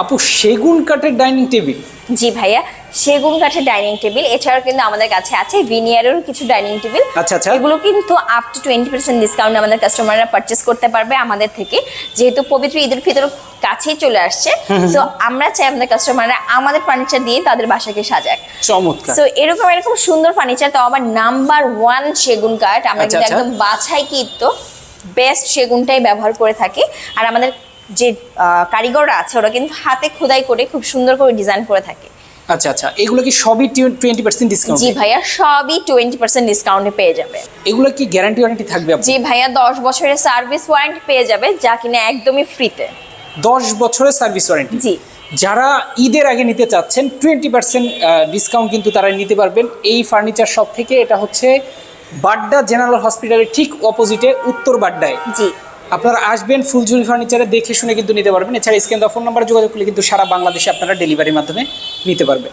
আপু সেগুন কাঠের ডাইনিং টেবিল? জি ভাইয়া, সেগুন কাঠের ডাইনিং টেবিল। এছাড়াও কিন্তু আমাদের কাছে আছে ভিনিয়ারেরও কিছু ডাইনিং টেবিল। আচ্ছা আচ্ছা। এগুলো কিন্তু আপ টু 20% ডিসকাউন্ট আমাদের কাস্টমাররা পারচেস করতে পারবে আমাদের থেকে, যেহেতু পবিত্র ঈদের ফিতর কাছেই চলে আসছে। সো আমরা চাই আমাদের কাস্টমাররা আমাদের ফার্নিচার দিয়ে তাদের বাসাকে সাজাক। চমৎকার। সো এরকম সুন্দর ফার্নিচার, তো আবার নাম্বার 1 সেগুন কাঠ। আমরা কিন্তু একদম বাছাইকৃত বেস্ট সেগুনটাই ব্যবহার করে থাকি। আর আমাদের যে কারিগররা আছে ওরা কিন্তু হাতে খোদাই করে খুব সুন্দর করে ডিজাইন করে থাকে। আচ্ছা আচ্ছা, এগুলো কি সবই 20% ডিসকাউন্ট? জি ভাইয়া, সবই 20% ডিসকাউন্টে পেয়ে যাবে। এগুলো কি গ্যারান্টি ওয়ারেন্টি থাকবে আপু? জি ভাইয়া, 10 বছরের সার্ভিস ওয়ারেন্টি পেয়ে যাবে, যা কিনা একদমই ফ্রিতে। 10 বছরের সার্ভিস ওয়ারেন্টি? জি। যারা ঈদের আগে নিতে চাচ্ছেন 20% ডিসকাউন্ট কিন্তু তারা নিতে পারবেন এই ফার্নিচার শপ থেকে। এটা হচ্ছে বাড্ডা জেনারেল হসপিটালের ঠিক অপোজিটে, উত্তর বাড্ডায়। জি। আপনারা আসবেন ফুলঝুরি ফার্নিচারে দেখে শুনে কিন্তু নিতে পারবেন। এছাড়া স্ক্রিনে দেওয়া ফোন নাম্বারে যোগাযোগ করলে কিন্তু সারা বাংলাদেশে আপনারা ডেলিভারির মাধ্যমে নিতে পারবেন।